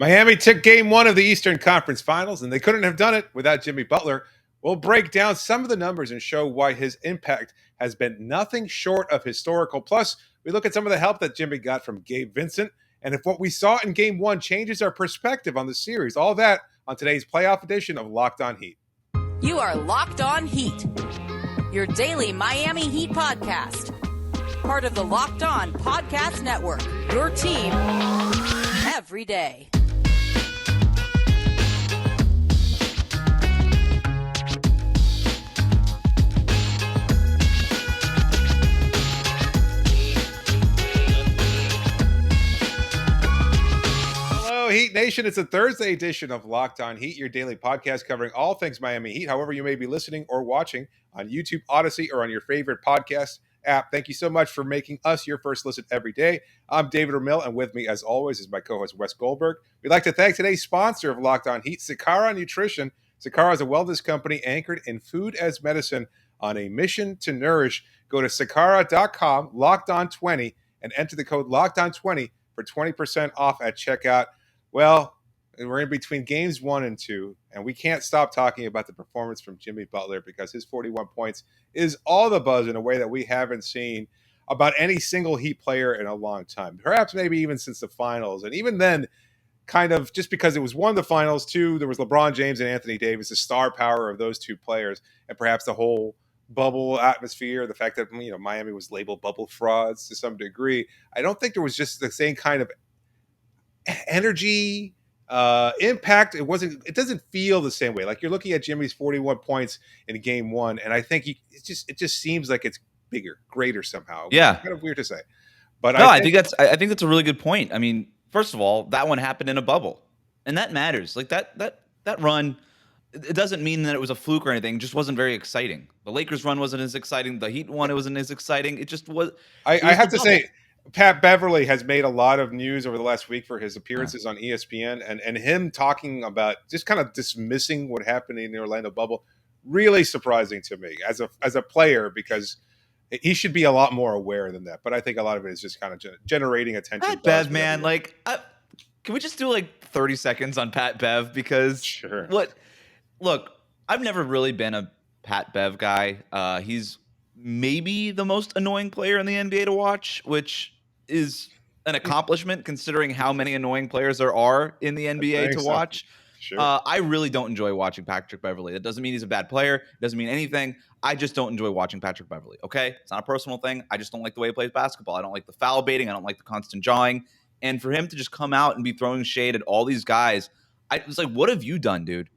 Miami took game one of the Eastern Conference Finals, and they couldn't have done it without Jimmy Butler. We'll break down some of the numbers and show why his impact has been nothing short of historical. Plus, we look at some of the help that Jimmy got from Gabe Vincent, and if what we saw in game one changes our perspective on the series. All that on today's playoff edition of Locked On Heat. You are Locked On Heat, your daily Miami Heat podcast. Part of the Locked On Podcast Network, your team every day. Heat Nation, it's a Thursday edition of Locked On Heat, your daily podcast covering all things Miami Heat. However, you may be listening or watching on YouTube, Odyssey, or on your favorite podcast app. Thank you so much for making us your first listen every day. I'm David Ramil, and with me, as always, is my co-host Wes Goldberg. We'd like to thank today's sponsor of Locked On Heat, Sakara Nutrition. Sakara is a wellness company anchored in food as medicine on a mission to nourish. Go to sakara.com, Locked On 20, and enter the code Locked On 20 for 20% off at checkout. Well, we're in between games 1 and 2, and we can't stop talking about the performance from Jimmy Butler because his 41 points is all the buzz in a way that we haven't seen about any single Heat player in a long time. Perhaps maybe even since the finals. And even then, kind of just because it was one of the finals, two, there was LeBron James and Anthony Davis, the star power of those two players, and perhaps the whole bubble atmosphere, the fact that Miami was labeled bubble frauds to some degree. I don't think there was just the same kind of energy, impact. It doesn't feel the same way. Like you're looking at Jimmy's 41 points in game one, and I think it just seems like it's bigger, greater somehow. Yeah. It's kind of weird to say. But no, I think that's a really good point. I mean, first of all, that one happened in a bubble. And that matters. Like that run, it doesn't mean that it was a fluke or anything. It just wasn't very exciting. The Lakers run wasn't as exciting. The Heat one, it wasn't as exciting. It just was. I have to say, Pat Beverly has made a lot of news over the last week for his appearances on ESPN, and him talking about just kind of dismissing what happened in the Orlando bubble. Really surprising to me as a player, because he should be a lot more aware than that. But I think a lot of it is just kind of generating attention. Pat Bev, man, can we just do 30 seconds on Pat Bev? Because sure. Look, I've never really been a Pat Bev guy. He's maybe the most annoying player in the NBA to watch, which is an accomplishment considering how many annoying players there are in the NBA to watch. Sure. I really don't enjoy watching Patrick Beverley. That doesn't mean he's a bad player. It doesn't mean anything. I just don't enjoy watching Patrick Beverley. Okay? It's not a personal thing. I just don't like the way he plays basketball. I don't like the foul baiting. I don't like the constant jawing. And for him to just come out and be throwing shade at all these guys, I was like, what have you done, dude?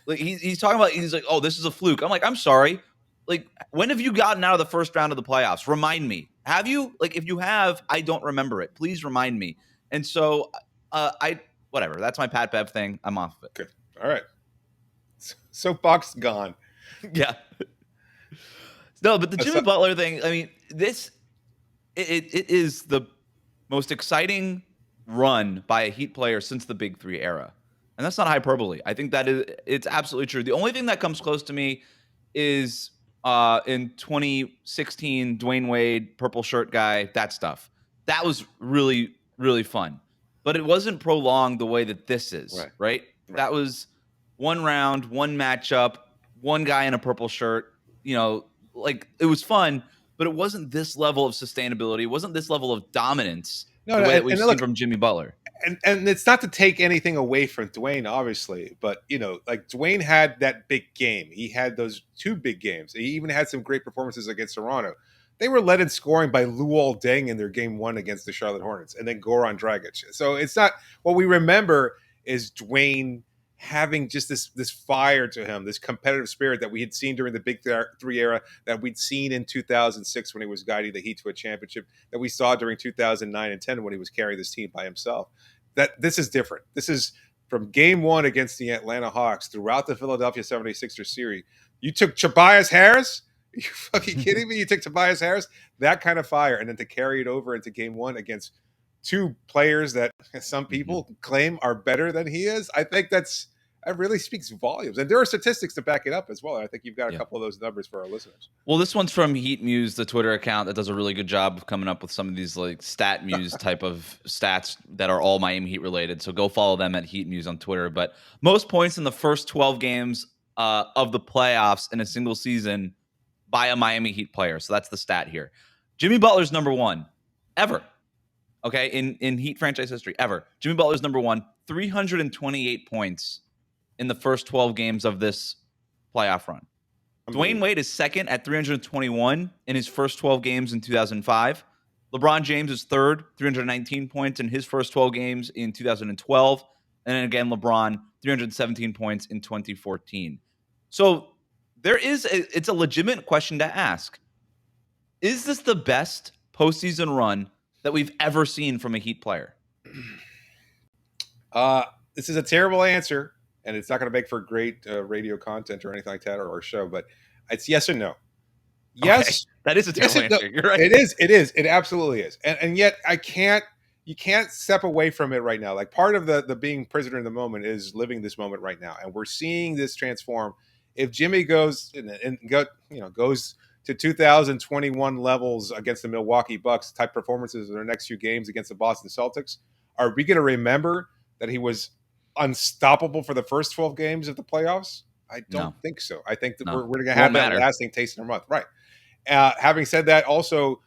Like he's talking about, he's like, oh, this is a fluke. I'm like, I'm sorry. Like, when have you gotten out of the first round of the playoffs? Remind me. Have you? Like, if you have, I don't remember it. Please remind me. And so, whatever. That's my Pat Bev thing. I'm off of it. Good. All right. Soapbox gone. Yeah. No, but the Jimmy Butler thing, I mean, it is the most exciting run by a Heat player since the Big Three era. And that's not hyperbole. I think it's absolutely true. The only thing that comes close to me is in 2016, Dwyane Wade, purple shirt guy, that stuff. That was really, really fun. But it wasn't prolonged the way that this is, right? That was one round, one matchup, one guy in a purple shirt. It was fun, but it wasn't this level of sustainability. It wasn't this level of dominance the way that we've seen from Jimmy Butler. And it's not to take anything away from Dwyane, obviously, but Dwyane had that big game. He had those two big games. He even had some great performances against Toronto. They were led in scoring by Luol Deng in their game one against the Charlotte Hornets, and then Goran Dragic. So it's not what we remember is Dwyane having just this fire to him, this competitive spirit that we had seen during the Big Three era, that we'd seen in 2006 when he was guiding the Heat to a championship, that we saw during 2009 and 10 when he was carrying this team by himself. That this is different. This is from game one against the Atlanta Hawks throughout the Philadelphia 76ers series. You took Tobias Harris? Are you fucking kidding me? You took Tobias Harris? That kind of fire. And then to carry it over into game one against two players that some people claim are better than he is. I think that's That really speaks volumes. And there are statistics to back it up as well. And I think you've got a Yeah. couple of those numbers for our listeners. Well, this one's from Heat Muse, the Twitter account that does a really good job of coming up with some of these like Stat Muse type of stats that are all Miami Heat related. So go follow them at Heat Muse on Twitter. But most points in the first 12 games of the playoffs in a single season by a Miami Heat player. So that's the stat here. Jimmy Butler's number one ever. Okay, in Heat franchise history ever. Jimmy Butler's number one, 328 points in the first 12 games of this playoff run. Dwyane Wade is second at 321 in his first 12 games in 2005. LeBron James is third, 319 points in his first 12 games in 2012. And then again, LeBron, 317 points in 2014. So it's a legitimate question to ask. Is this the best postseason run that we've ever seen from a Heat player? This is a terrible answer, and it's not going to make for great radio content or anything like that or show, but it's yes and no. Yes. Okay. That is a terrible answer. You're right. It is. It absolutely is. And yet you can't step away from it right now. Like part of the being prisoner in the moment is living this moment right now. And we're seeing this transform. If Jimmy goes goes to 2021 levels against the Milwaukee Bucks type performances in their next few games against the Boston Celtics, are we going to remember that he was unstoppable for the first 12 games of the playoffs? I don't think so. I think that we're going to have that lasting taste in our mouth. Right. Having said that, also,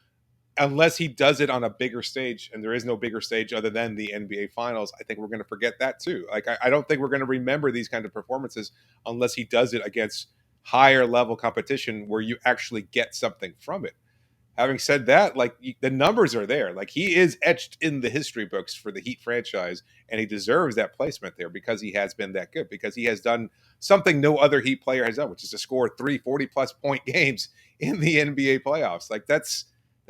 unless he does it on a bigger stage, and there is no bigger stage other than the NBA Finals, I think we're going to forget that too. Like, I don't think we're going to remember these kind of performances unless he does it against higher level competition where you actually get something from it. Having said that, like the numbers are there. Like he is etched in the history books for the Heat franchise, and he deserves that placement there because he has been that good, because he has done something no other Heat player has done, which is to score 40+ point games in the NBA playoffs. Like that's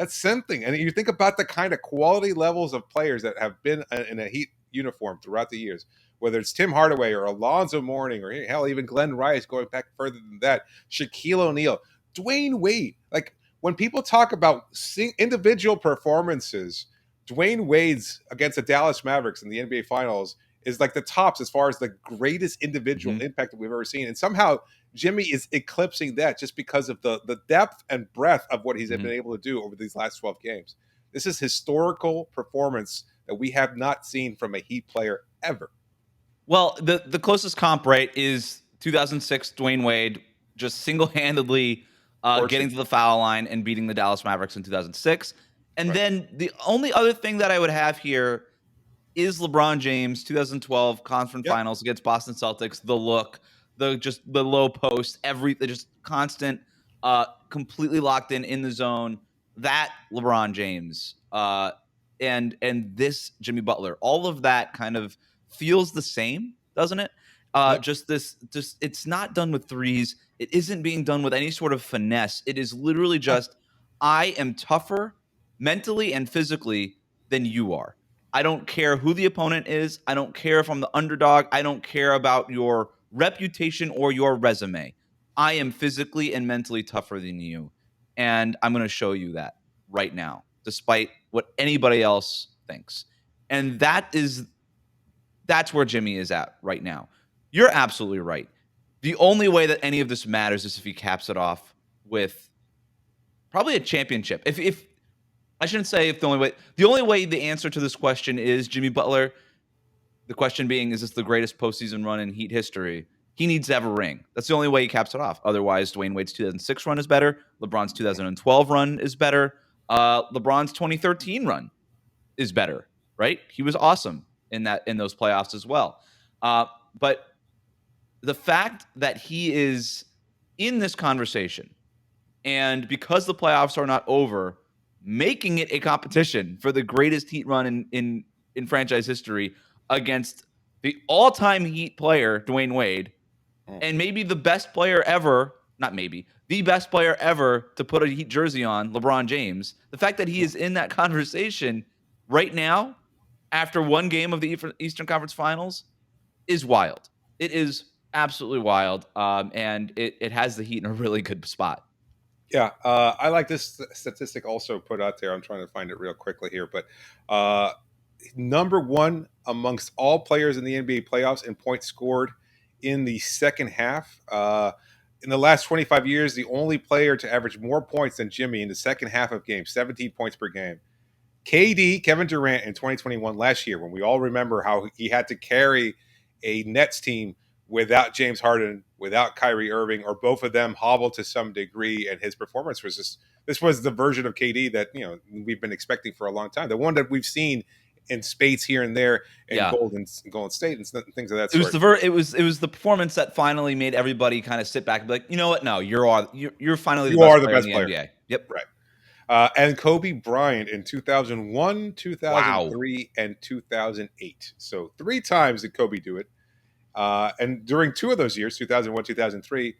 something. And you think about the kind of quality levels of players that have been in a Heat uniform throughout the years, whether it's Tim Hardaway or Alonzo Mourning or hell, even Glenn Rice going back further than that, Shaquille O'Neal, Dwyane Wade. Like when people talk about individual performances, Dwyane Wade's against the Dallas Mavericks in the NBA Finals is like the tops as far as the greatest individual impact that we've ever seen. And somehow Jimmy is eclipsing that just because of the depth and breadth of what he's been able to do over these last 12 games. This is historical performance that we have not seen from a Heat player ever. Well, the closest comp, right, is 2006 Dwyane Wade just single-handedly getting to the foul line and beating the Dallas Mavericks in 2006. And then the only other thing that I would have here is LeBron James, 2012 conference finals against Boston Celtics, the look, the low post, just constant, completely locked in the zone. That LeBron James and this Jimmy Butler, all of that kind of feels the same, doesn't it? Just it's not done with threes. It isn't being done with any sort of finesse. It is literally just, I am tougher mentally and physically than you are. I don't care who the opponent is. I don't care if I'm the underdog. I don't care about your reputation or your resume. I am physically and mentally tougher than you. And I'm going to show you that right now, despite what anybody else thinks. And that's where Jimmy is at right now. You're absolutely right. The only way that any of this matters is if he caps it off with probably a championship. If I shouldn't say if the only way the answer to this question is Jimmy Butler, the question being, is this the greatest postseason run in Heat history? He needs to have a ring. That's the only way he caps it off. Otherwise, Dwyane Wade's 2006 run is better. LeBron's 2012 run is better. LeBron's 2013 run is better, right? He was awesome in those playoffs as well. But the fact that he is in this conversation, and because the playoffs are not over, making it a competition for the greatest Heat run in franchise history against the all-time Heat player, Dwyane Wade, and maybe the best player ever, not maybe, the best player ever to put a Heat jersey on, LeBron James, the fact that he is in that conversation right now, after one game of the Eastern Conference Finals, is wild. It is absolutely wild, and it has the Heat in a really good spot. Yeah, I like this statistic also put out there. I'm trying to find it real quickly here, but number one amongst all players in the NBA playoffs in points scored in the second half. In the last 25 years, the only player to average more points than Jimmy in the second half of games, 17 points per game. KD, Kevin Durant, in 2021, last year, when we all remember how he had to carry a Nets team without James Harden, without Kyrie Irving, or both of them hobbled to some degree, and his performance was just, this was the version of KD that, you know, we've been expecting for a long time. The one that we've seen in spades here and there in Golden State and things of that sort. It was the performance that finally made everybody kind of sit back and be like, you know what? No, you're finally the best player in the NBA. Yep. Right. And Kobe Bryant in 2001, 2003, and 2008. So 3 times did Kobe do it. And during 2 of those years, 2001, 2003,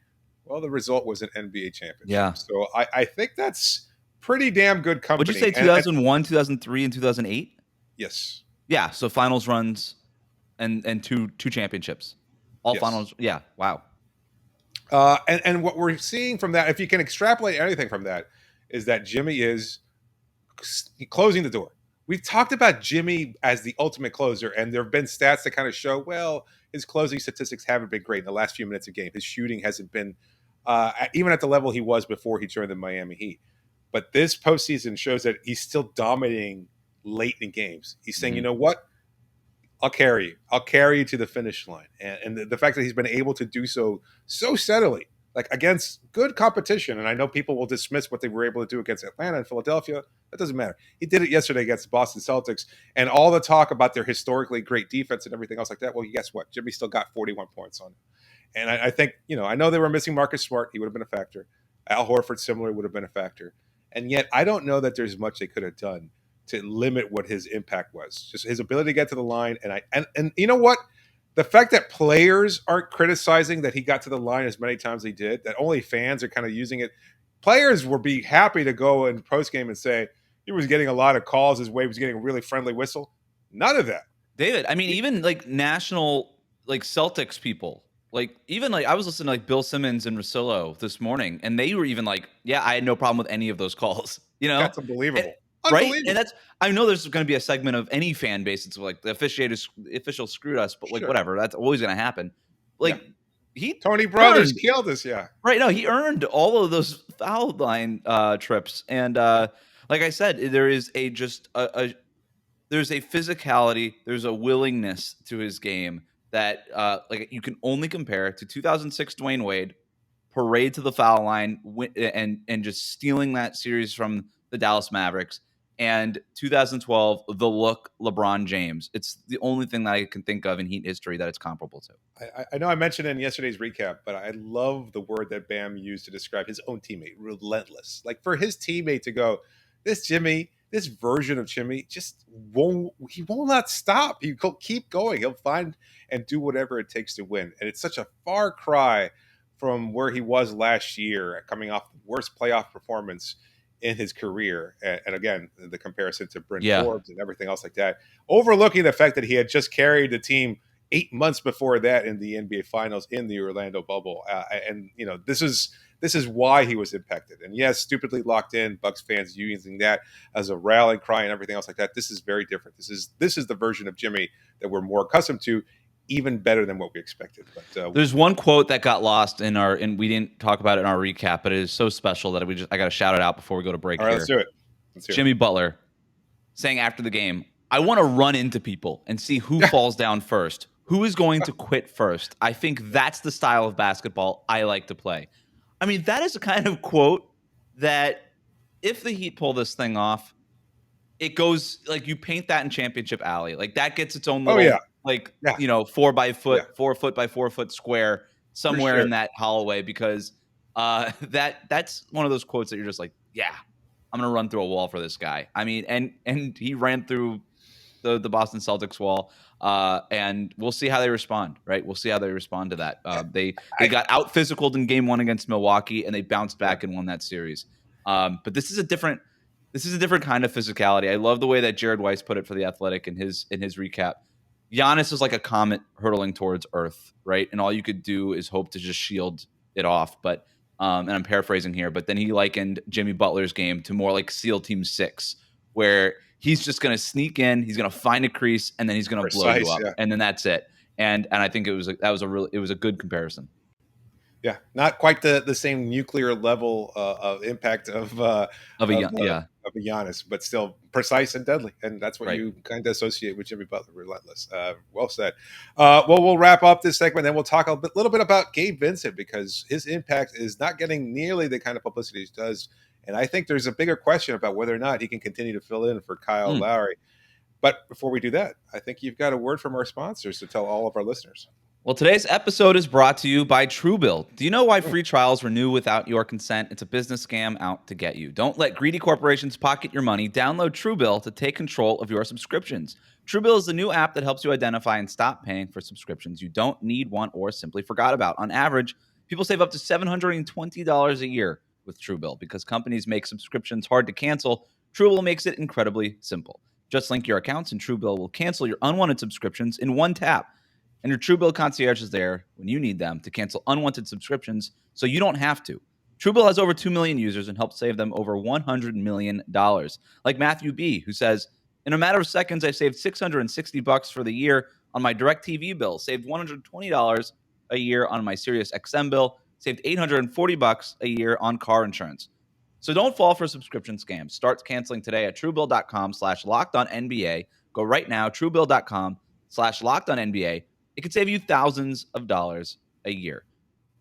well, the result was an NBA championship. Yeah. So I think that's pretty damn good company. Would you say 2001, 2003, and 2008? Yes. Yeah. So finals runs and two championships. All finals. Yeah. Wow. And what we're seeing from that, if you can extrapolate anything from that, is that Jimmy is closing the door. We've talked about Jimmy as the ultimate closer, and there have been stats that kind of show, well, his closing statistics haven't been great in the last few minutes of game. His shooting hasn't been even at the level he was before he joined the Miami Heat. But this postseason shows that he's still dominating late in games. He's saying, you know what? I'll carry you. I'll carry you to the finish line. And the fact that he's been able to do so steadily, like against good competition. And I know people will dismiss what they were able to do against Atlanta and Philadelphia. That doesn't matter. He did it yesterday against the Boston Celtics. And all the talk about their historically great defense and everything else like that, well, guess what? Jimmy still got 41 points on it. And I think, you know, I know they were missing Marcus Smart. He would have been a factor. Al Horford, similar, would have been a factor. And yet I don't know that there's much they could have done to limit what his impact was. Just his ability to get to the line. And you know what? The fact that players aren't criticizing that he got to the line as many times as he did, that only fans are kind of using it. Players will be happy to go in postgame and say he was getting a lot of calls his way, he was getting a really friendly whistle. None of that. David, I mean, even like national, like Celtics people, like even like I was listening to like Bill Simmons and Russillo this morning, and they were even like, yeah, I had no problem with any of those calls. You know, that's unbelievable. Right? And that's, I know there's going to be a segment of any fan base. It's like the official screwed us, but like whatever, that's always going to happen. Like Tony Brothers killed us. Yeah. Right. No, he earned all of those foul line trips. And like I said, there is there's a physicality, there's a willingness to his game that like you can only compare to 2006 Dwyane Wade, parade to the foul line and just stealing that series from the Dallas Mavericks. And 2012, the look LeBron James. It's the only thing that I can think of in Heat history that it's comparable to. I know I mentioned in yesterday's recap, but I love the word that Bam used to describe his own teammate, relentless. Like for his teammate to go, this version of Jimmy he will not stop. He'll keep going. He'll find and do whatever it takes to win. And it's such a far cry from where he was last year, coming off the worst playoff performance in his career. And again, the comparison to Bryn Forbes and everything else like that, overlooking the fact that he had just carried the team 8 months before that in the NBA Finals in the Orlando bubble. And you know, this is why he was impacted. And yes, stupidly locked in, Bucks fans using that as a rallying cry and everything else like that. This is very different. This is the version of Jimmy that we're more accustomed to, even better than what we expected. But there's one quote that got lost and we didn't talk about it in our recap, but it is so special that I got to shout it out before we go to break. All right, let's do it. Jimmy Butler saying after the game, I want to run into people and see who falls down first. Who is going to quit first? I think that's the style of basketball I like to play. I mean, that is a kind of quote that if the Heat pull this thing off, it goes like you paint that in Championship Alley. Like that gets its own little, 4 foot by 4 foot square somewhere in that hallway, because that's one of those quotes that you're just like, yeah, I'm going to run through a wall for this guy. I mean, and he ran through the Boston Celtics wall, and we'll see how they respond, right? We'll see how they respond to that. They got out physicaled in game 1 against Milwaukee, and they bounced back and won that series. But this is a different kind of physicality. I love the way that Jared Weiss put it for The Athletic in his recap. Giannis is like a comet hurtling towards Earth, right? And all you could do is hope to just shield it off. But and I'm paraphrasing here, but then he likened Jimmy Butler's game to more like SEAL Team 6, where he's just going to sneak in, he's going to find a crease, and then he's going to blow you up. Yeah. And then that's it. And I think it was a good comparison. Yeah, not quite the same nuclear level of impact of a Giannis, but still precise and deadly, and that's what Right. you kind of associate with Jimmy Butler. Relentless. Well said. Well, we'll wrap up this segment, then we'll talk little bit about Gabe Vincent, because his impact is not getting nearly the kind of publicity he does, and I think there's a bigger question about whether or not he can continue to fill in for Kyle Lowry. But before we do that, I think you've got a word from our sponsors to tell all of our listeners. Well, today's episode is brought to you by Truebill. Do you know why free trials renew without your consent? It's a business scam out to get you. Don't let greedy corporations pocket your money. Download Truebill to take control of your subscriptions. Truebill is the new app that helps you identify and stop paying for subscriptions you don't need, want, or simply forgot about. On average, people save up to $720 a year with Truebill. Because companies make subscriptions hard to cancel, Truebill makes it incredibly simple. Just link your accounts and Truebill will cancel your unwanted subscriptions in one tap. And your Truebill concierge is there when you need them to cancel unwanted subscriptions so you don't have to. Truebill has over 2 million users and helped save them over $100 million. Like Matthew B., who says, in a matter of seconds, I saved $660 for the year on my DirecTV bill, saved $120 a year on my Sirius XM bill, saved $840 a year on car insurance. So don't fall for subscription scams. Start canceling today at Truebill.com/LockedOnNBA. Go right now, Truebill.com/LockedOnNBA. It could save you thousands of dollars a year.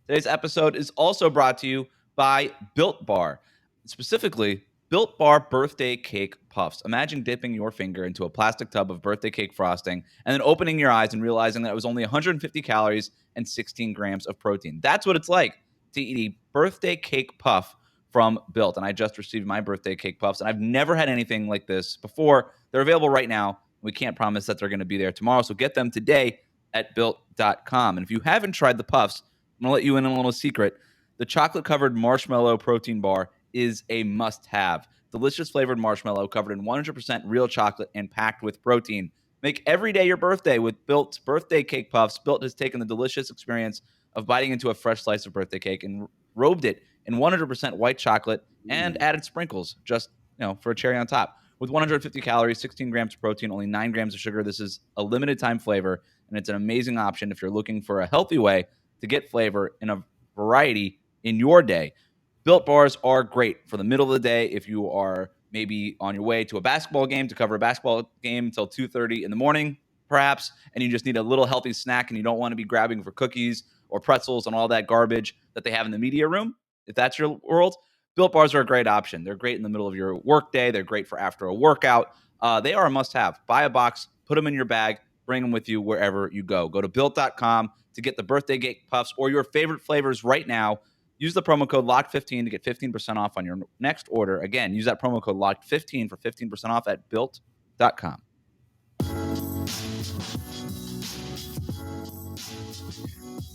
Today's episode is also brought to you by Built Bar, specifically Built Bar birthday cake puffs. Imagine dipping your finger into a plastic tub of birthday cake frosting and then opening your eyes and realizing that it was only 150 calories and 16 grams of protein. That's what it's like to eat a birthday cake puff from Built. And I just received my birthday cake puffs, and I've never had anything like this before. They're available right now. We can't promise that they're going to be there tomorrow, so get them today at Built.com. And if you haven't tried the puffs, I'm going to let you in on a little secret. The chocolate-covered marshmallow protein bar is a must-have. Delicious flavored marshmallow covered in 100% real chocolate and packed with protein. Make every day your birthday with Built's birthday cake puffs. Built has taken the delicious experience of biting into a fresh slice of birthday cake and robed it in 100% white chocolate and added sprinkles just, for a cherry on top. With 150 calories, 16 grams of protein, only 9 grams of sugar, this is a limited time flavor, and it's an amazing option if you're looking for a healthy way to get flavor in a variety in your day. Built bars are great for the middle of the day if you are maybe on your way to a basketball game to cover a basketball game until 2:30 in the morning, perhaps, and you just need a little healthy snack and you don't want to be grabbing for cookies or pretzels and all that garbage that they have in the media room. If that's your world, Built bars are a great option. They're great in the middle of your work day. They're great for after a workout. They are a must-have. Buy a box, put them in your bag, bring them with you wherever you go. Go to Built.com to get the birthday cake puffs or your favorite flavors right now. Use the promo code LOCKED15 to get 15% off on your next order. Again, use that promo code LOCKED15 for 15% off at Built.com.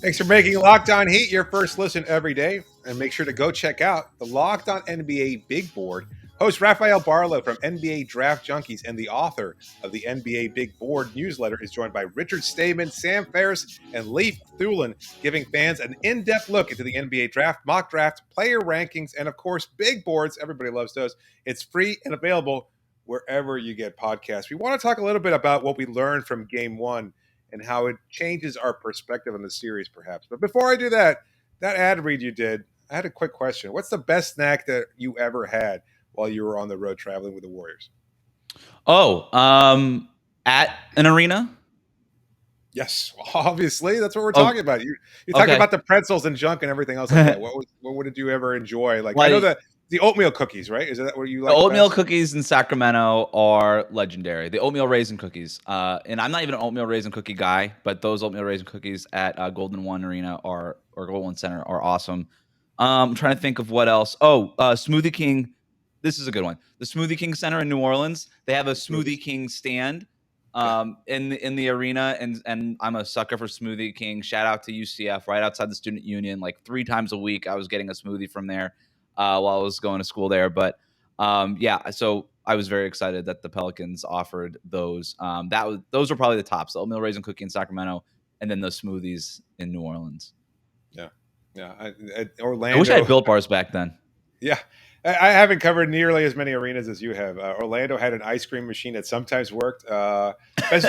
Thanks for making Locked On Heat your first listen every day. And make sure to go check out the Locked On NBA Big Board. Host Rafael Barlow from NBA Draft Junkies and the author of the NBA Big Board newsletter is joined by Richard Stamen, Sam Ferris, and Leif Thulin, giving fans an in-depth look into the NBA draft, mock draft, player rankings, and of course, big boards. Everybody loves those. It's free and available wherever you get podcasts. We want to talk a little bit about what we learned from Game 1 and how it changes our perspective on the series, perhaps. But before I do that ad read you did, I had a quick question. What's the best snack that you ever had while you were on the road traveling with the Warriors? At an arena? Yes, obviously. That's what we're talking about. You're talking about the pretzels and junk and everything else like that. What did you ever enjoy? Like I know that the oatmeal cookies, right? Is that what you like? The oatmeal cookies in Sacramento are legendary. The oatmeal raisin cookies. And I'm not even an oatmeal raisin cookie guy, but those oatmeal raisin cookies at Golden One Arena or Golden One Center are awesome. I'm trying to think of what else. Smoothie King. This is a good one. The Smoothie King Center in New Orleans. They have a Smoothie King stand in the arena, and I'm a sucker for Smoothie King. Shout out to UCF, right outside the Student Union. Like 3 times a week, I was getting a smoothie from there while I was going to school there. But so I was very excited that the Pelicans offered those. Those were probably the tops: the oatmeal raisin cookie in Sacramento, and then the smoothies in New Orleans. Yeah. Orlando. I wish I had Built bars back then. Yeah. I haven't covered nearly as many arenas as you have. Orlando had an ice cream machine that sometimes worked. Best,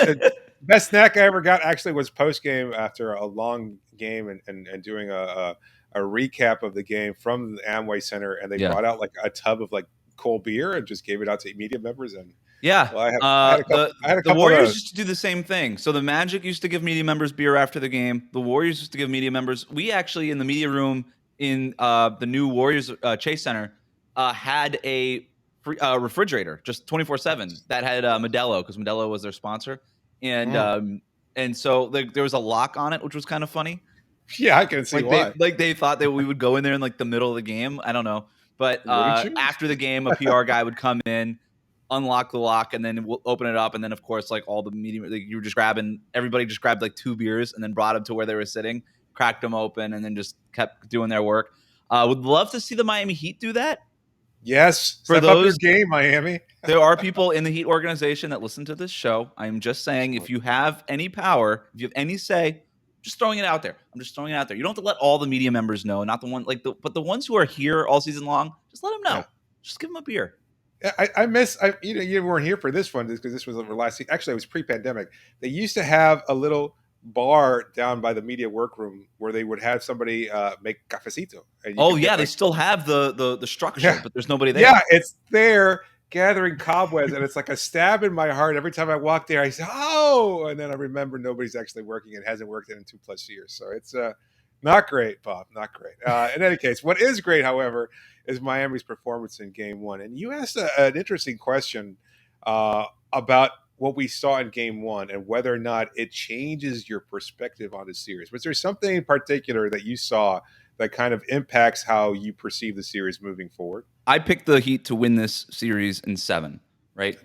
best snack I ever got actually was post game after a long game and doing a recap of the game from the Amway Center. And they Yeah. brought out like a tub of like cold beer and just gave it out to media members. And Yeah. well, I had a couple. I had a The couple of Warriors those. used to do the same thing. So the Magic used to give media members beer after the game. The Warriors used to give media members. We actually in the media room in the new Warriors Chase Center had a free, refrigerator just 24/7 that had Modelo because Modelo was their sponsor, and so there was a lock on it, which was kind of funny. Yeah, I can see why. They thought that we would go in there in like the middle of the game. I don't know, but Wouldn't you? after the game, a PR guy would come in, unlock the lock, and then we'll open it up, and then of course like all the media, like, you were just grabbing. Everybody just grabbed like 2 beers and then brought them to where they were sitting, cracked them open, and then just kept doing their work. Would love to see the Miami Heat do that. Yes. For Step up your those- game, Miami. There are people in the Heat organization that listen to this show. I'm just saying, if you have any power, if you have any say, just throwing it out there. I'm just throwing it out there. You don't have to let all the media members know, not the one but the ones who are here all season long. Just let them know. Yeah. Just give them a beer. Yeah, you weren't here for this one because this was over last. Actually, it was pre-pandemic. They used to have a little bar down by the media workroom where they would have somebody make cafecito. And you could get, They still have the structure, Yeah. but there's nobody there. Yeah, it's there gathering cobwebs, and it's like a stab in my heart every time I walk there. I say, "Oh," and then I remember nobody's actually working. It hasn't worked in 2+ years, so it's not great, Bob. Not great. In any case, what is great, however, is Miami's performance in Game 1. And you asked an interesting question about what we saw in Game 1 and whether or not it changes your perspective on the series. Was there something in particular that you saw that kind of impacts how you perceive the series moving forward? I picked the Heat to win this series in 7, right?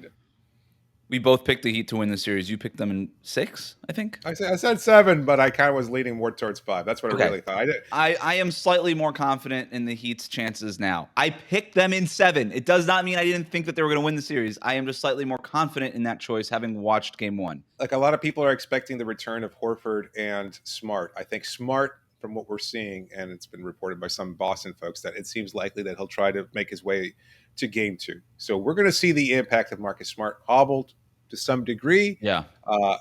We both picked the Heat to win the series. You picked them in 6, I think. I said 7, but I kind of was leaning more towards 5. That's what I really thought. I am slightly more confident in the Heat's chances now. I picked them in 7. It does not mean I didn't think that they were going to win the series. I am just slightly more confident in that choice, having watched Game 1. Like a lot of people are expecting the return of Horford and Smart. I think Smart, from what we're seeing, and it's been reported by some Boston folks, that it seems likely that he'll try to make his way to Game 2. So we're going to see the impact of Marcus Smart hobbled to some degree. Yeah.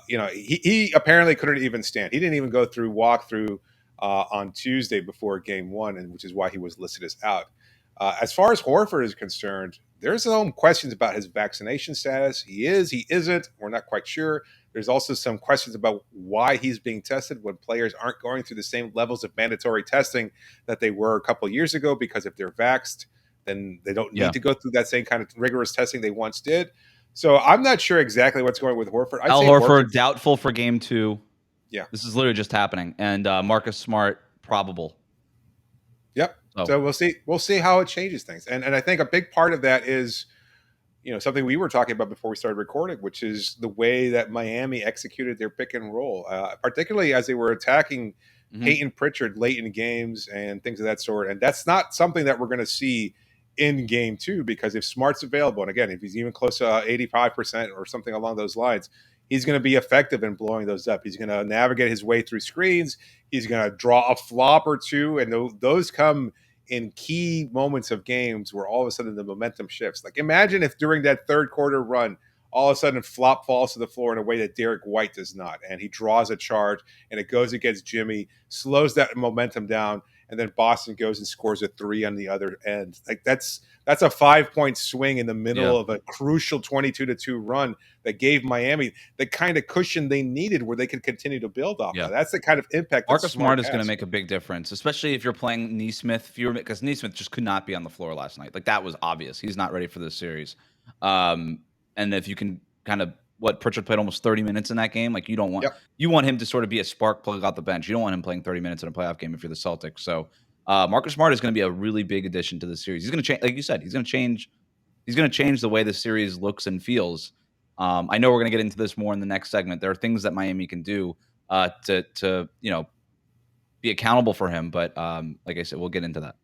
He apparently couldn't even stand. He didn't even go through walkthrough on Tuesday before Game 1, and which is why he was listed as out. As far as Horford is concerned, there's some questions about his vaccination status. He is, he isn't. We're not quite sure. There's also some questions about why he's being tested when players aren't going through the same levels of mandatory testing that they were a couple of years ago, because if they're vaxxed, then they don't need to go through that same kind of rigorous testing they once did. So I'm not sure exactly what's going with Horford. Al Horford doubtful for Game 2. Yeah. This is literally just happening. And Marcus Smart probable. Yep. So we'll see. We'll see how it changes things. And I think a big part of that is, something we were talking about before we started recording, which is the way that Miami executed their pick and roll, particularly as they were attacking Peyton Pritchard late in games and things of that sort. And that's not something that we're going to see in Game 2, because if Smart's available, and again, if he's even close to 85% or something along those lines, he's going to be effective in blowing those up. He's going to navigate his way through screens. He's going to draw a flop or two, and those come in key moments of games where all of a sudden the momentum shifts. Like imagine if during that third quarter run, all of a sudden flop falls to the floor in a way that Derek White does not, and he draws a charge and it goes against Jimmy, slows that momentum down, and then Boston goes and scores a 3 on the other end. Like that's a 5-point swing in the middle of a crucial 22-2 run that gave Miami the kind of cushion they needed where they could continue to build off of. That's the kind of impact Marcus Smart is going to make a big difference, especially if you're playing Nesmith, because Nesmith just could not be on the floor last night. Like that was obvious. He's not ready for this series. And if you can kind of Pritchard played almost 30 minutes in that game. Like you don't want you want him to sort of be a spark plug out the bench. You don't want him playing 30 minutes in a playoff game if you're the Celtics. So Marcus Smart is going to be a really big addition to the series. He's going to change, like you said, he's going to change the way the series looks and feels. I know we're going to get into this more in the next segment. There are things that Miami can do to be accountable for him. But like I said, we'll get into that.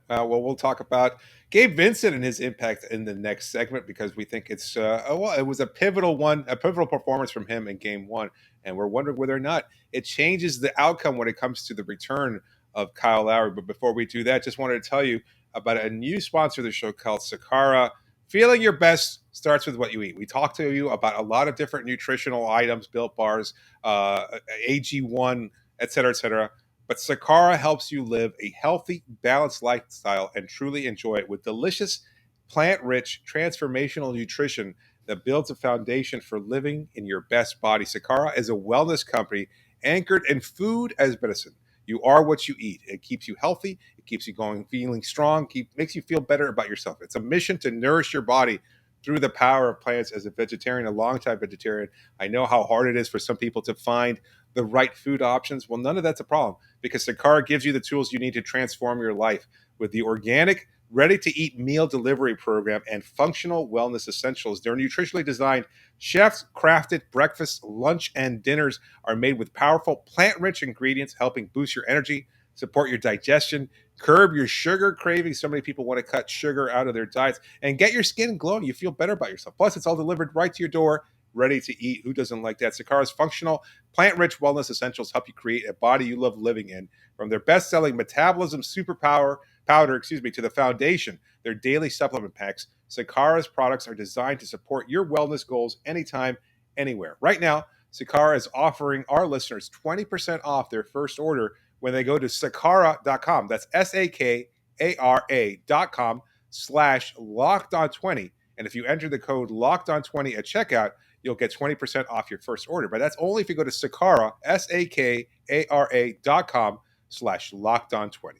Well, we'll talk about Gabe Vincent and his impact in the next segment, because we think it's it was a pivotal performance from him in Game 1, and we're wondering whether or not it changes the outcome when it comes to the return of Kyle Lowry. But before we do that, just wanted to tell you about a new sponsor of the show called Sakara. Feeling your best starts with what you eat. We talk to you about a lot of different nutritional items, Built Bars, AG1, et cetera, et cetera. But Sakara helps you live a healthy, balanced lifestyle and truly enjoy it with delicious, plant-rich, transformational nutrition that builds a foundation for living in your best body. Sakara is a wellness company anchored in food as medicine. You are what you eat. It keeps you healthy. It keeps you going, feeling strong, makes you feel better about yourself. It's a mission to nourish your body through the power of plants. As a vegetarian, a longtime vegetarian, I know how hard it is for some people to find the right food options. Well, none of that's a problem because Sakara gives you the tools you need to transform your life with the organic, ready-to-eat meal delivery program and functional wellness essentials. They're nutritionally designed, chef-crafted breakfasts, lunch, and dinners are made with powerful plant-rich ingredients, helping boost your energy, support your digestion, curb your sugar cravings. So many people want to cut sugar out of their diets and get your skin glowing. You feel better about yourself. Plus, it's all delivered right to your door, ready to eat. Who doesn't like that? Sakara's functional, plant-rich wellness essentials help you create a body you love living in. From their best-selling Metabolism Superpower powder, to the foundation, their daily supplement packs, Sakara's products are designed to support your wellness goals anytime, anywhere. Right now, Sakara is offering our listeners 20% off their first order when they go to sakara.com. That's sakara.com/lockedon20. And if you enter the code lockedon20 at checkout, you'll get 20% off your first order. But that's only if you go to Sakara, sakara.com/lockedon20.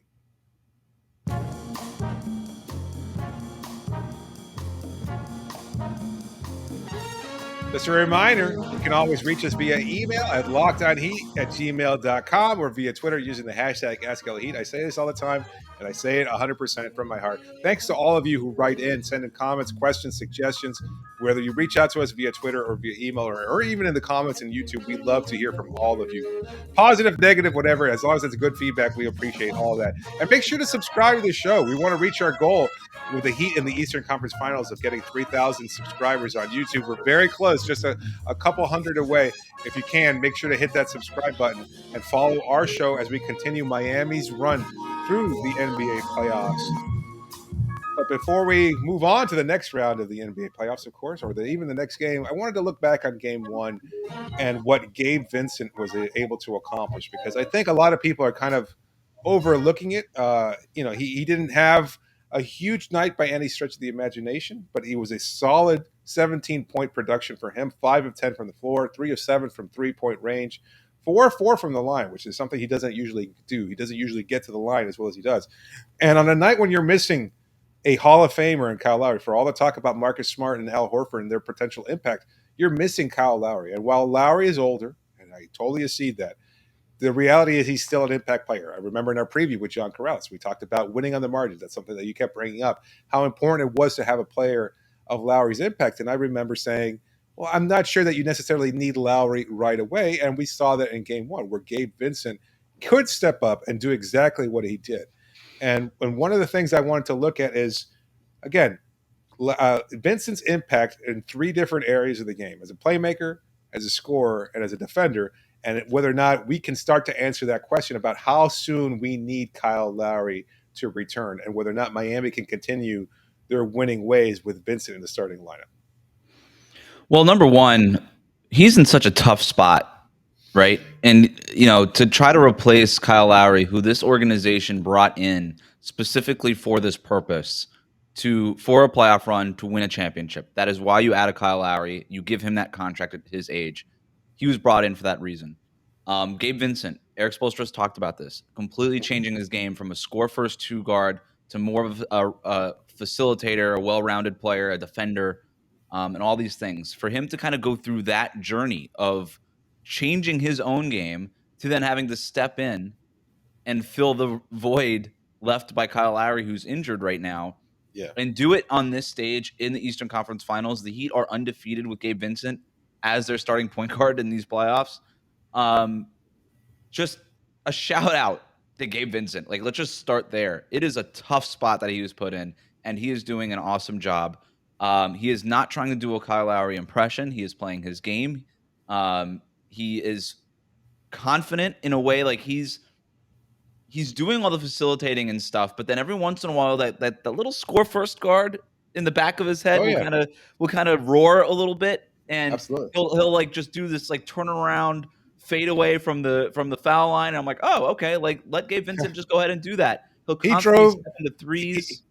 Just a reminder, you can always reach us via email at lockedonheat@gmail.com or via Twitter using the hashtag AskLHeat. I say this all the time, and I say it 100% from my heart. Thanks to all of you who write in, send in comments, questions, suggestions, whether you reach out to us via Twitter or via email or even in the comments in YouTube. We love to hear from all of you. Positive, negative, whatever. As long as it's good feedback, we appreciate all that. And make sure to subscribe to the show. We want to reach our goal with the Heat in the Eastern Conference Finals of getting 3,000 subscribers on YouTube. We're very close, just a couple hundred away. If you can, make sure to hit that subscribe button and follow our show as we continue Miami's run through the NBA playoffs. But before we move on to the next round of the NBA playoffs, of course, or even the next game, I wanted to look back on game one and what Gabe Vincent was able to accomplish, because I think a lot of people are kind of overlooking it. He didn't have a huge night by any stretch of the imagination, but he was a solid 17-point production for him, 5 of 10 from the floor, 3 of 7 from three-point range, 4 of 4 from the line, which is something he doesn't usually do. He doesn't usually get to the line as well as he does. And on a night when you're missing a Hall of Famer in Kyle Lowry, for all the talk about Marcus Smart and Al Horford and their potential impact, you're missing Kyle Lowry. And while Lowry is older, and I totally accede that, the reality is he's still an impact player. I remember in our preview with John Corrales, we talked about winning on the margins. That's something that you kept bringing up, how important it was to have a player of Lowry's impact. And I remember saying, well, I'm not sure that you necessarily need Lowry right away. And we saw that in game one, where Gabe Vincent could step up and do exactly what he did. And one of the things I wanted to look at is, again, Vincent's impact in 3 different areas of the game: as a playmaker, as a scorer, and as a defender, and whether or not we can start to answer that question about how soon we need Kyle Lowry to return, and whether or not Miami can continue their winning ways with Vincent in the starting lineup. Well, number one, he's in such a tough spot, right? And, to try to replace Kyle Lowry, who this organization brought in specifically for this purpose, for a playoff run to win a championship. That is why you add a Kyle Lowry. You give him that contract at his age. He was brought in for that reason. Gabe Vincent, Eric Spoelstra talked about this, completely changing his game from a score-first 2 guard to more of a facilitator, a well-rounded player, a defender, and all these things. For him to kind of go through that journey of changing his own game to then having to step in and fill the void left by Kyle Lowry, who's injured right now, and do it on this stage in the Eastern Conference Finals. The Heat are undefeated with Gabe Vincent as their starting point guard in these playoffs. Just a shout out to Gabe Vincent. Let's just start there. It is a tough spot that he was put in, and he is doing an awesome job. He is not trying to do a Kyle Lowry impression. He is playing his game. He is confident in a way, he's he's doing all the facilitating and stuff, but then every once in a while that little score first guard in the back of his head Oh, yeah. will kind of roar a little bit, and Absolutely. he'll like just do this like turn around fade away from the foul line. And I'm like, oh, okay, like let Gabe Vincent just go ahead and do that. He'll He constantly drove step into threes.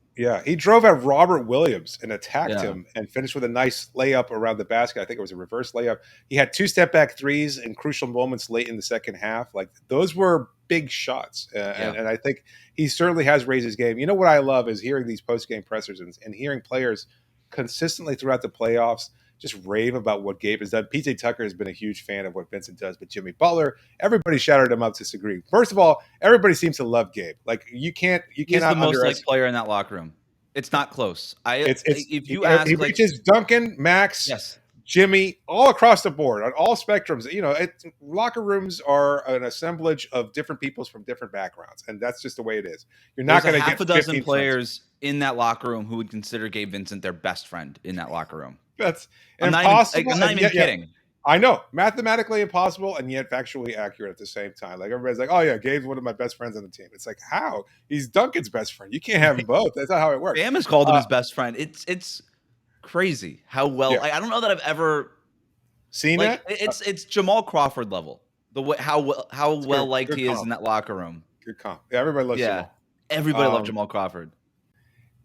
he drove at Robert Williams and attacked Yeah. him and finished with a nice layup around the basket. I think it was a reverse layup. He had 2 step back threes in crucial moments late in the second half. Like those were big shots. And I think he certainly has raised his game. You know what I love is hearing these post game pressers and hearing players consistently throughout the playoffs just rave about what Gabe has done. PJ Tucker has been a huge fan of what Vincent does, but Jimmy Butler, everybody shouted him up to disagree. First of all, everybody seems to love Gabe. Like you cannot He's the most underestimate. liked player in that locker room. It's not close. If you he ask, reaches Duncan, Max, yes, Jimmy, all across the board on all spectrums. You know, locker rooms are an assemblage of different peoples from different backgrounds, and that's just the way it is. You're not going to get half a dozen 15 players in that locker room who would consider Gabe Vincent their best friend in that locker room. That's I'm impossible. I'm not even kidding. I know, mathematically impossible, and yet factually accurate at the same time. Like everybody's like, "Oh yeah, Gabe's one of my best friends on the team." It's like, how? He's Duncan's best friend. You can't have them both. That's not how it works. Bam has called him his best friend. It's crazy how well. Yeah. I don't know that I've ever seen that. It's Jamal Crawford level. The way how well liked he is in that locker room. Good comp. Yeah, everybody loves Jamal. Everybody loved Jamal Crawford.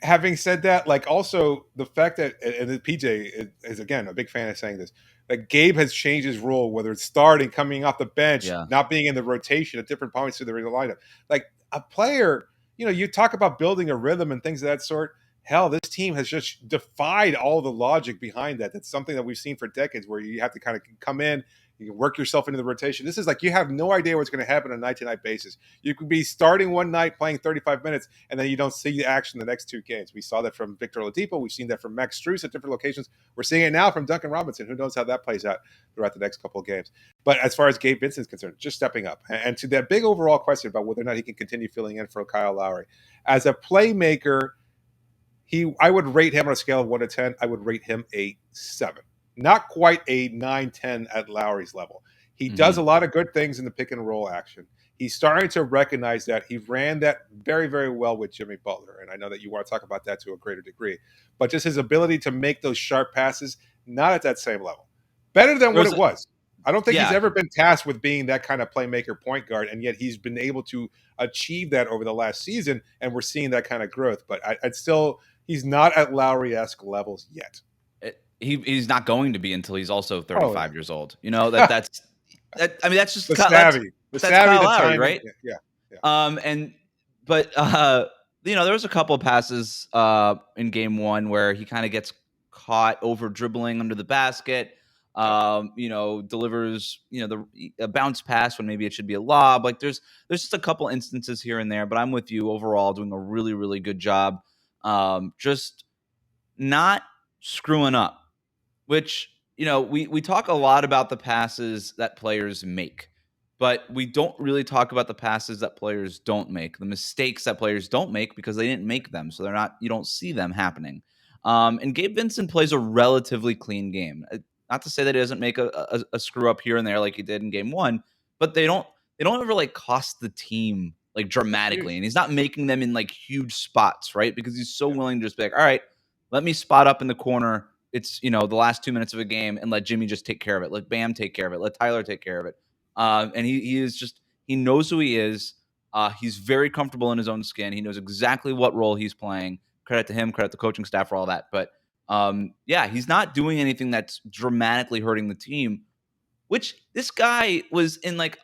Having said that, like also the fact that and PJ is again a big fan of saying this. Like Gabe has changed his role, whether it's starting, coming off the bench, not being in the rotation at different points through the lineup. Like a player, you know, you talk about building a rhythm and things of that sort. Hell, this team has just defied all the logic behind that. That's something that we've seen for decades where you have to kind of come in, you can work yourself into the rotation. This is like you have no idea what's going to happen on a night-to-night basis. You could be starting one night, playing 35 minutes, and then you don't see the action the next 2 games. We saw that from Victor Oladipo. We've seen that from Max Strus at different locations. We're seeing it now from Duncan Robinson. Who knows how that plays out throughout the next couple of games. But as far as Gabe Vincent is concerned, just stepping up. And to that big overall question about whether or not he can continue filling in for Kyle Lowry. As a playmaker, I would rate him on a scale of 1 to 10. I would rate him a 7. Not quite a 9-10 at Lowry's level. He does a lot of good things in the pick and roll action. He's starting to recognize that. He ran that very, very well with Jimmy Butler. And I know that you want to talk about that to a greater degree. But just his ability to make those sharp passes, not at that same level. Better than what it was. I don't think he's ever been tasked with being that kind of playmaker point guard. And yet he's been able to achieve that over the last season. And we're seeing that kind of growth. But I'd still, he's not at Lowry-esque levels yet. He's not going to be until he's also 35 years old. You know, that's just the savvy. That's Kyle Lowry, right? Yeah. But you know, there was a couple of passes in game 1 where he kind of gets caught over dribbling under the basket. You know, delivers, you know, a bounce pass when maybe it should be a lob. Like there's just a couple instances here and there, but I'm with you overall doing a really, really good job. Just not screwing up. Which, you know, we talk a lot about the passes that players make, but we don't really talk about the passes that players don't make, the mistakes that players don't make because they didn't make them. So you don't see them happening. And Gabe Vincent plays a relatively clean game. Not to say that he doesn't make a screw up here and there like he did in game 1, but they don't ever like cost the team like dramatically. And he's not making them in like huge spots, right? Because he's so willing to just be like, all right, let me spot up in the corner. It's, you know, the last 2 minutes of a game and let Jimmy just take care of it. Let Bam take care of it. Let Tyler take care of it. And he knows who he is. He's very comfortable in his own skin. He knows exactly what role he's playing. Credit to him, credit to the coaching staff for all that. But he's not doing anything that's dramatically hurting the team, which this guy was in like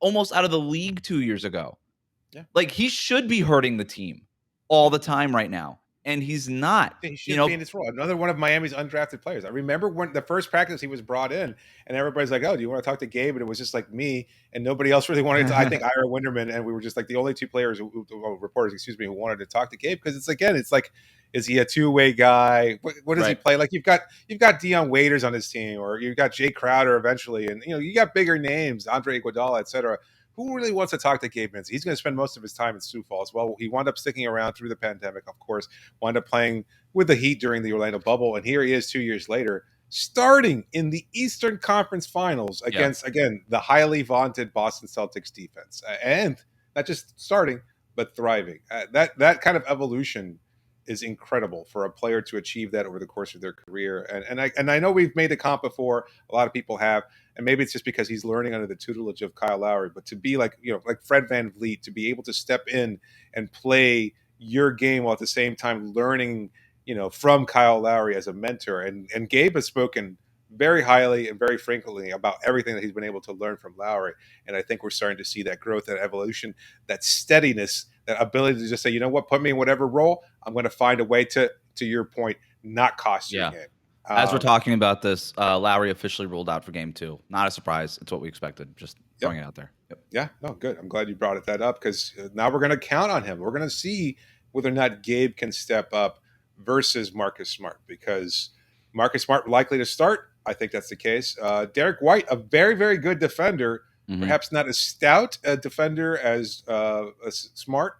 almost out of the league 2 years ago. Yeah. Like he should be hurting the team all the time right now. And he's not. He should be in this role. Another one of Miami's undrafted players. I remember when the first practice he was brought in, and everybody's like, "Oh, do you want to talk to Gabe?" And it was just like me, and nobody else really wanted to. I think Ira Winderman, and we were just like the only 2 players, reporters, who wanted to talk to Gabe because it's like, is he a 2-way guy? What does he play? Like you've got Deion Waiters on his team, or you've got Jay Crowder eventually, and you know you got bigger names, Andre Iguodala, etc. Who really wants to talk to Gabe Vincent? He's going to spend most of his time in Sioux Falls. Well, he wound up sticking around through the pandemic, of course, wound up playing with the Heat during the Orlando bubble. And here he is 2 years later, starting in the Eastern Conference Finals against, again, the highly vaunted Boston Celtics defense. And not just starting, but thriving. That kind of evolution is incredible for a player to achieve that over the course of their career. And I know we've made the comp before. A lot of people have, and maybe it's just because he's learning under the tutelage of Kyle Lowry. But to be like like Fred VanVleet, to be able to step in and play your game while at the same time learning from Kyle Lowry as a mentor. And Gabe has spoken very highly and very frequently about everything that he's been able to learn from Lowry. And I think we're starting to see that growth, that evolution, that steadiness, that ability to just say, you know what, put me in whatever role, I'm going to find a way to your point, not cost you a game. As we're talking about this, Lowry officially ruled out for game 2. Not a surprise. It's what we expected. Just throwing it out there. Yep. Yeah, no, good. I'm glad you brought that up because now we're going to count on him. We're going to see whether or not Gabe can step up versus Marcus Smart, because Marcus Smart likely to start. I think that's the case. Derek White, a very, very good defender, perhaps not as stout a defender as Smart.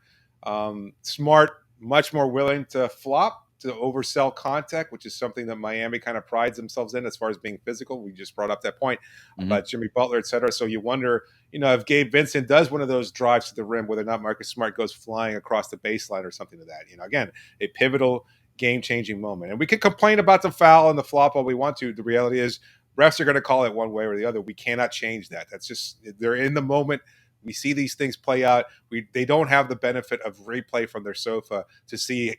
Smart, much more willing to flop, to oversell contact, which is something that Miami kind of prides themselves in as far as being physical. We just brought up that point about Jimmy Butler, et cetera. So you wonder, if Gabe Vincent does one of those drives to the rim, whether or not Marcus Smart goes flying across the baseline or something to that. Again, a pivotal game-changing moment. And we can complain about the foul and the flop all we want to. The reality is refs are going to call it one way or the other. We cannot change that. That's just, they're in the moment. We see these things play out. They don't have the benefit of replay from their sofa to see,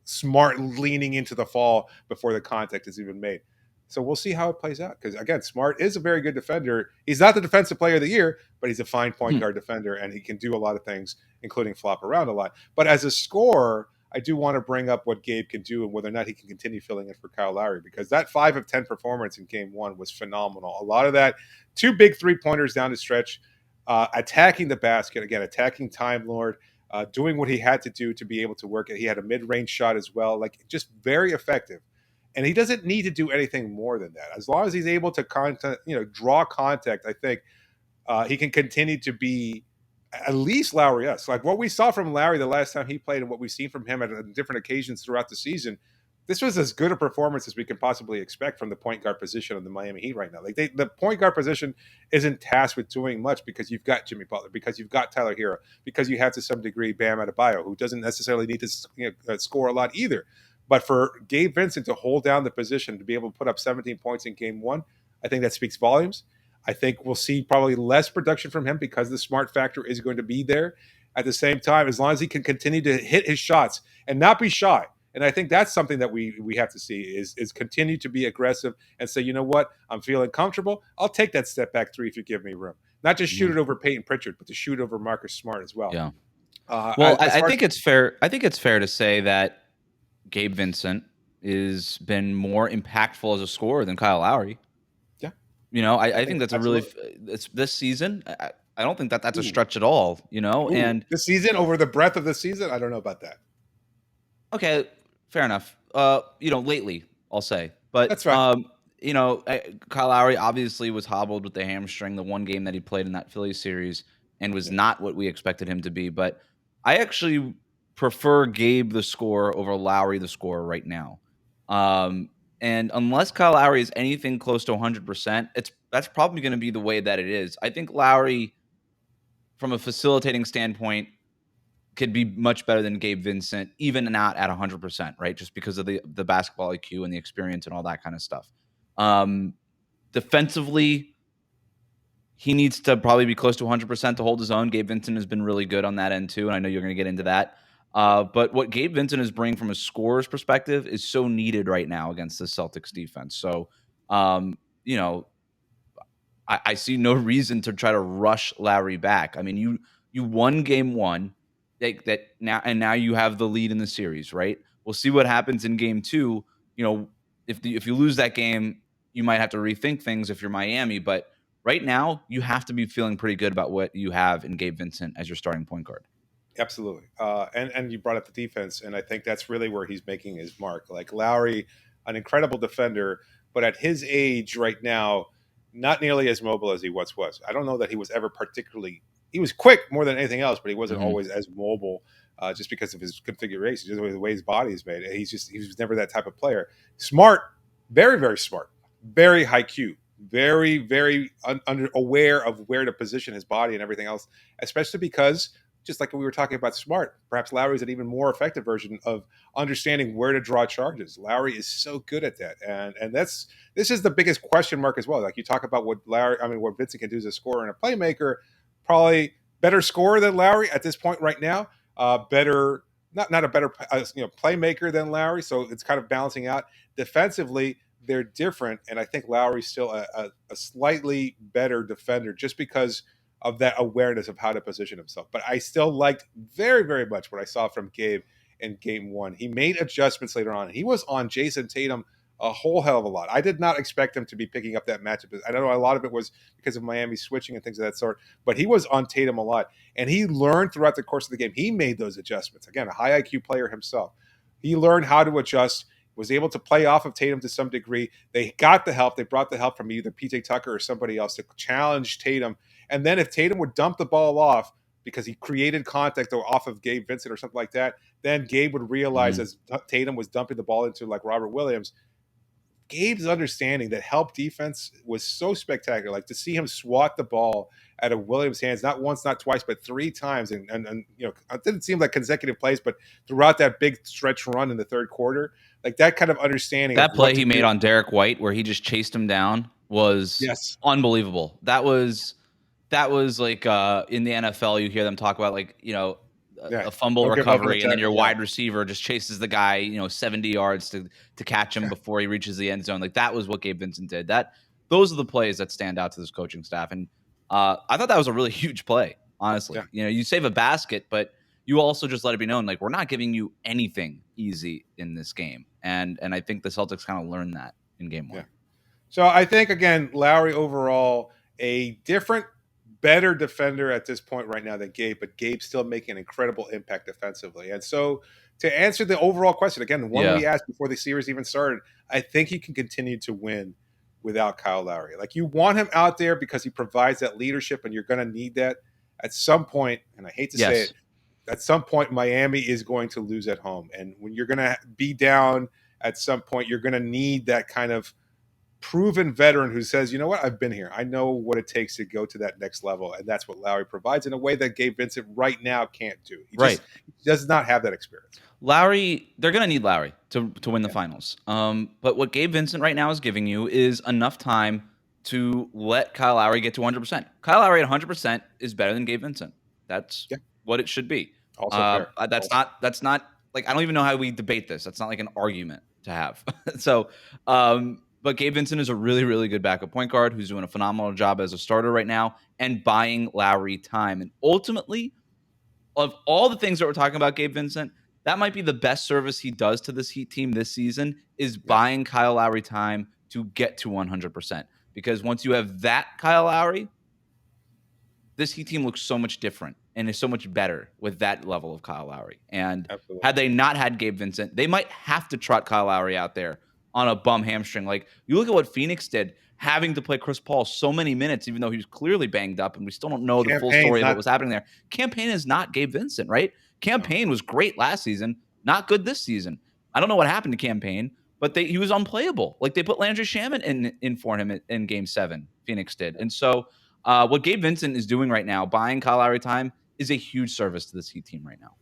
Smart leaning into the fall before the contact is even made. So we'll see how it plays out. Because again, Smart is a very good defender. He's not the defensive player of the year, but he's a fine point guard defender, and he can do a lot of things, including flop around a lot. But as a scorer, I do want to bring up what Gabe can do and whether or not he can continue filling in for Kyle Lowry, because that 5 of 10 performance in game 1 was phenomenal. A lot of that, 2 big 3-pointers down the stretch, attacking the basket, again, attacking Time Lord, doing what he had to do to be able to work it. He had a mid-range shot as well, just very effective. And he doesn't need to do anything more than that. As long as he's able to draw contact, I think he can continue to be at least Lowry-esque. Like what we saw from Lowry the last time he played and what we've seen from him at different occasions throughout the season, this was as good a performance as we can possibly expect from the point guard position of the Miami Heat right now. The point guard position isn't tasked with doing much because you've got Jimmy Butler, because you've got Tyler Herro, because you have to some degree Bam Adebayo, who doesn't necessarily need to score a lot either. But for Gabe Vincent to hold down the position, to be able to put up 17 points in game 1, I think that speaks volumes. I think we'll see probably less production from him because the Smart factor is going to be there. At the same time, as long as he can continue to hit his shots and not be shy. And I think that's something that we have to see is continue to be aggressive and say, you know what, I'm feeling comfortable. I'll take that step back 3 if you give me room. Not just shoot it over Peyton Pritchard, but to shoot over Marcus Smart as well. Yeah. I think it's fair. I think it's fair to say that Gabe Vincent has been more impactful as a scorer than Kyle Lowry. Yeah. I think that's it's this season. I don't think that's a stretch at all, and the season over the breadth of the season. I don't know about that. Okay. Fair enough. Lately I'll say, but that's right. Kyle Lowry obviously was hobbled with the hamstring, the one game that he played in that Phillies series, and was not what we expected him to be. But I actually prefer Gabe the scorer over Lowry the scorer right now. And unless Kyle Lowry is anything close to 100%, that's probably going to be the way that it is. I think Lowry, from a facilitating standpoint, could be much better than Gabe Vincent, even not at 100%, right? Just because of the basketball IQ and the experience and all that kind of stuff. Defensively, he needs to probably be close to 100% to hold his own. Gabe Vincent has been really good on that end too, and I know you're going to get into that. But what Gabe Vincent is bringing from a scorer's perspective is so needed right now against the Celtics defense. So, I see no reason to try to rush Lowry back. I mean, you won game 1, now you have the lead in the series, right? We'll see what happens in game 2. If you lose that game, you might have to rethink things if you're Miami. But right now, you have to be feeling pretty good about what you have in Gabe Vincent as your starting point guard. Absolutely. And you brought up the defense, and I think that's really where he's making his mark. Like Lowry, an incredible defender, but at his age right now, not nearly as mobile as he once was. I don't know that he was ever he was quick more than anything else, but he wasn't always as mobile just because of his configuration, just the way his body is made. He was never that type of player. Smart, very, very smart, very high Q, very, very aware of where to position his body and everything else, especially because, just like we were talking about Smart, perhaps Lowry is an even more effective version of understanding where to draw charges. Lowry is so good at that. And this is the biggest question mark as well. Like you talk about what what Vincent can do as a scorer and a playmaker, probably better scorer than Lowry at this point right now. Better, not a better playmaker than Lowry. So it's kind of balancing out. Defensively, they're different, and I think Lowry's still a slightly better defender just because of that awareness of how to position himself. But I still liked very, very much what I saw from Gabe in game one. He made adjustments later on. He was on Jason Tatum a whole hell of a lot. I did not expect him to be picking up that matchup. I know a lot of it was because of Miami switching and things of that sort, but he was on Tatum a lot. And he learned throughout the course of the game. He made those adjustments. Again, a high IQ player himself. He learned how to adjust, was able to play off of Tatum to some degree. They got the help. They brought the help from either PJ Tucker or somebody else to challenge Tatum. And then if Tatum would dump the ball off because he created contact or off of Gabe Vincent or something like that, then Gabe would realize as Tatum was dumping the ball into like Robert Williams, Gabe's understanding that help defense was so spectacular. Like to see him swat the ball out of Williams' hands, not once, not twice, but 3 times. And it didn't seem like consecutive plays, but throughout that big stretch run in the third quarter, like that kind of understanding. That play he made on Derek White where he just chased him down was unbelievable. That was like in the NFL, you hear them talk about like, a fumble recovery, and then your wide receiver just chases the guy, 70 yards to catch him before he reaches the end zone. Like that was what Gabe Vincent did. Those are the plays that stand out to this coaching staff. And I thought that was a really huge play, honestly. Yeah. You save a basket, but you also just let it be known, like, we're not giving you anything easy in this game. And I think the Celtics kind of learned that in game one. Yeah. So I think, again, Lowry overall, a different, better defender at this point right now than Gabe, but Gabe's still making an incredible impact defensively. And so to answer the overall question, again, the one we asked before the series even started, I think he can continue to win without Kyle Lowry. Like, you want him out there because he provides that leadership, and you're going to need that at some point. And I hate to say it, at some point, Miami is going to lose at home. And when you're going to be down at some point, you're going to need that kind of proven veteran who says, you know what, I've been here. I know what it takes to go to that next level. And that's what Lowry provides in a way that Gabe Vincent right now can't do. He does not have that experience. Lowry, they're going to need Lowry to win the finals. But what Gabe Vincent right now is giving you is enough time to let Kyle Lowry get to 100%. Kyle Lowry at 100% is better than Gabe Vincent. That's what it should be. Also that's not like, I don't even know how we debate this. That's not like an argument to have. So, but Gabe Vincent is a really, really good backup point guard who's doing a phenomenal job as a starter right now and buying Lowry time. And ultimately, of all the things that we're talking about, Gabe Vincent, that might be the best service he does to this Heat team this season is buying Kyle Lowry time to get to 100%. Because once you have that Kyle Lowry, this Heat team looks so much different and is so much better with that level of Kyle Lowry. And had they not had Gabe Vincent, they might have to trot Kyle Lowry out there on a bum hamstring. Like, you look at what Phoenix did, having to play Chris Paul so many minutes, even though he was clearly banged up, and we still don't know the full story of what was happening there. Campaign is not Gabe Vincent, right? Campaign was great last season, not good this season. I don't know what happened to Campaign, but he was unplayable. Like, they put Landry Shamet in for him in Game 7, Phoenix did. And so what Gabe Vincent is doing right now, buying Kyle Lowry time, is a huge service to this Heat team right now.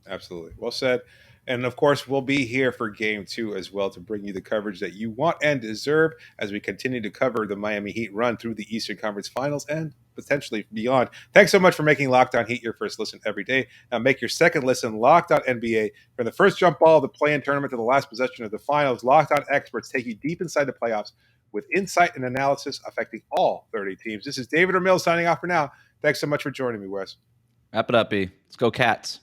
Absolutely. Well said. And, of course, we'll be here for Game 2 as well to bring you the coverage that you want and deserve as we continue to cover the Miami Heat run through the Eastern Conference Finals and potentially beyond. Thanks so much for making Locked On Heat your first listen every day. Now make your second listen Locked On NBA. From the first jump ball of the play-in tournament to the last possession of the finals, Locked On experts take you deep inside the playoffs with insight and analysis affecting all 30 teams. This is David Ramil signing off for now. Thanks so much for joining me, Wes. Wrap it up, B. Let's go Cats.